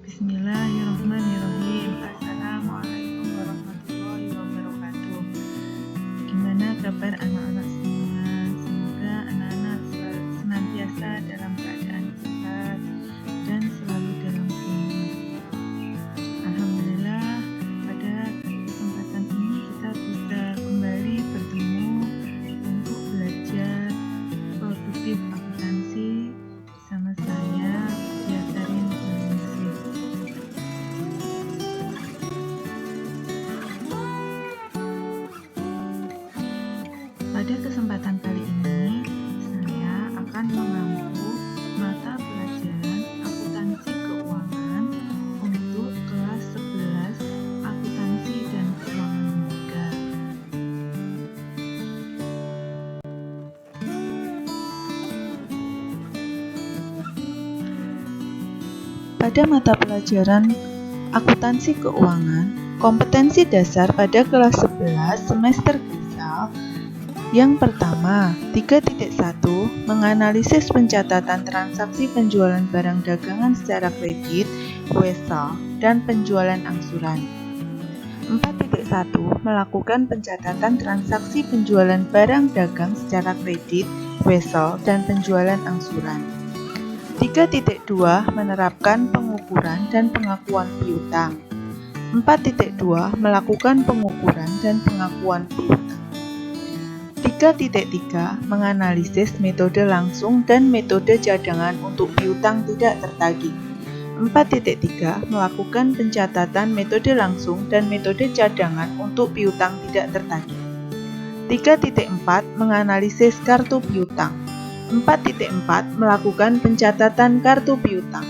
Bismillahirrahmanirrahim. Assalamualaikum warahmatullahi wabarakatuh. Gimana kabar anak-anak semua? Semoga anak-anak senantiasa dalam keadaan sehat dan selalu dalam semangat. Alhamdulillah, pada kesempatan ini kita bisa kembali bertemu untuk belajar produktif akuntansi bersama saya, Yasarin Al-Misri. Pada kesempatan kali ini, saya akan mengampu mata pelajaran akuntansi keuangan untuk kelas 11 akuntansi dan keuangan lembaga. Pada mata pelajaran akuntansi keuangan, kompetensi dasar pada kelas 11 semester Kisal yang pertama, 3.1 menganalisis pencatatan transaksi penjualan barang dagangan secara kredit, wesel, dan penjualan angsuran. 4.1 melakukan pencatatan transaksi penjualan barang dagang secara kredit, wesel, dan penjualan angsuran. 3.2 menerapkan pengukuran dan pengakuan piutang. 4.2 melakukan pengukuran dan pengakuan piutang. 3.3 menganalisis metode langsung dan metode cadangan untuk piutang tidak tertagih. 4.3 melakukan pencatatan metode langsung dan metode cadangan untuk piutang tidak tertagih. 3.4 menganalisis kartu piutang. 4.4 melakukan pencatatan kartu piutang.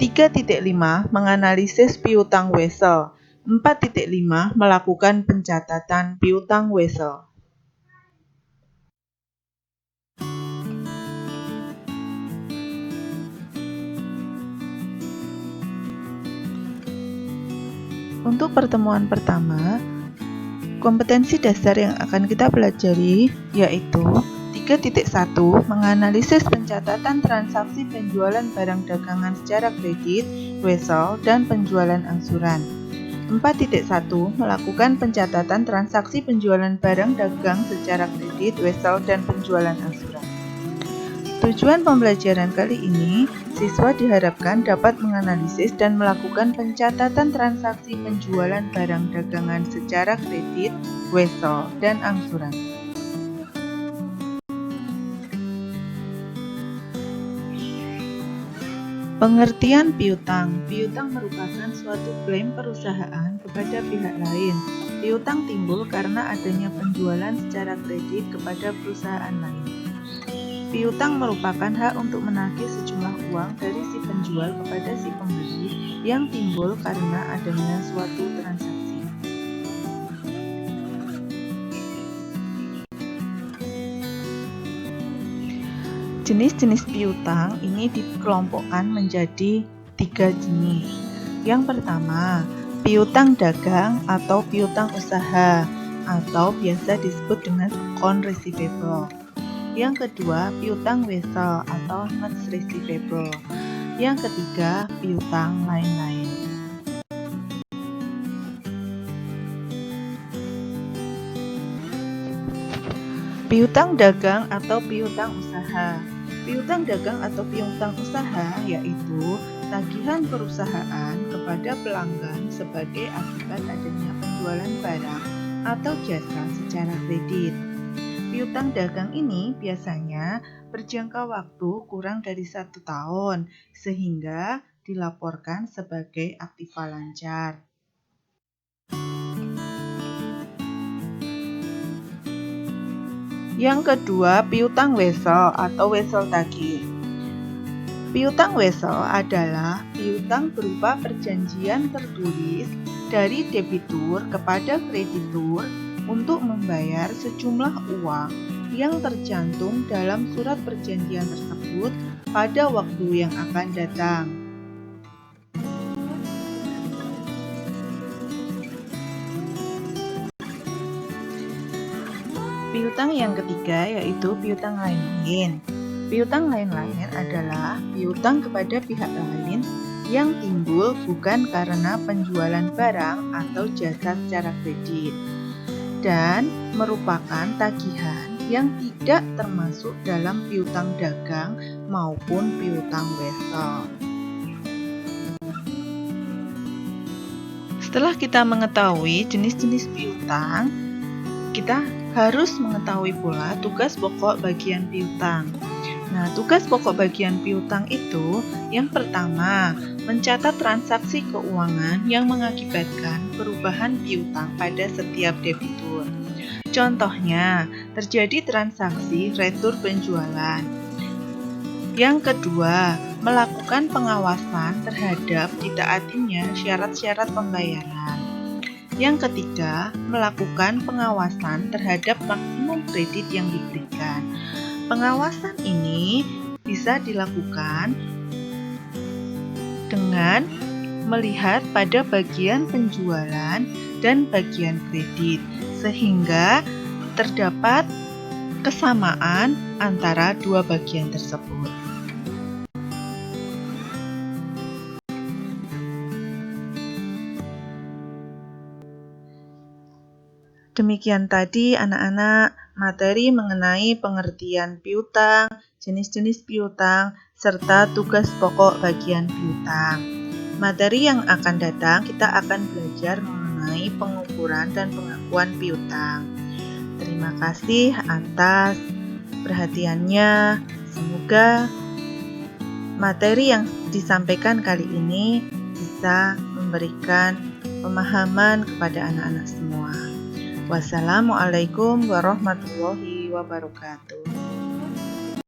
3.5 menganalisis piutang wesel. 4.5 melakukan pencatatan piutang wesel. Untuk pertemuan pertama, kompetensi dasar yang akan kita pelajari yaitu 3.1 menganalisis pencatatan transaksi penjualan barang dagangan secara kredit, wesel, dan penjualan angsuran. 4.1 melakukan pencatatan transaksi penjualan barang dagang secara kredit, wesel, dan penjualan angsuran. Tujuan pembelajaran kali ini, siswa diharapkan dapat menganalisis dan melakukan pencatatan transaksi penjualan barang dagangan secara kredit, wesel, dan angsuran. Pengertian piutang. Piutang merupakan suatu klaim perusahaan kepada pihak lain. Piutang timbul karena adanya penjualan secara kredit kepada perusahaan lain. Piutang merupakan hak untuk menagih sejumlah uang dari si penjual kepada si pembeli yang timbul karena adanya suatu transaksi. Jenis-jenis piutang ini dikelompokkan menjadi 3 jenis. Yang pertama, piutang dagang atau piutang usaha atau biasa disebut dengan account receivable. Yang kedua, piutang wesel atau notes receivable. Yang ketiga, piutang lain-lain. Piutang dagang atau piutang usaha. Piutang dagang atau piutang usaha yaitu tagihan perusahaan kepada pelanggan sebagai akibat adanya penjualan barang atau jasa secara kredit. Piutang dagang ini biasanya berjangka waktu kurang dari 1 tahun sehingga dilaporkan sebagai aktiva lancar. Yang kedua, piutang wesel atau wesel tagih. Piutang wesel adalah piutang berupa perjanjian tertulis dari debitur kepada kreditur untuk membayar sejumlah uang yang tercantum dalam surat perjanjian tersebut pada waktu yang akan datang. Piutang yang ketiga yaitu piutang lain-lain. Piutang lain-lain adalah piutang kepada pihak lain yang timbul bukan karena penjualan barang atau jasa secara kredit, dan merupakan tagihan yang tidak termasuk dalam piutang dagang maupun piutang wesel. Setelah kita mengetahui jenis-jenis piutang, kita harus mengetahui pula tugas pokok bagian piutang. Nah, tugas pokok bagian piutang itu yang pertama, mencatat transaksi keuangan yang mengakibatkan perubahan piutang pada setiap debitur. Contohnya, terjadi transaksi retur penjualan. Yang kedua, melakukan pengawasan terhadap ditaatinya syarat-syarat pembayaran. Yang ketiga, melakukan pengawasan terhadap maksimum kredit yang diberikan. Pengawasan ini bisa dilakukan dengan melihat pada bagian penjualan dan bagian kredit, sehingga terdapat kesamaan antara dua bagian tersebut. Demikian tadi anak-anak materi mengenai pengertian piutang, jenis-jenis piutang, serta tugas pokok bagian piutang. Materi yang akan datang kita akan belajar mengenai pengukuran dan pengakuan piutang. Terima kasih atas perhatiannya. Semoga materi yang disampaikan kali ini bisa memberikan pemahaman kepada anak-anak semua. Wassalamualaikum warahmatullahi wabarakatuh.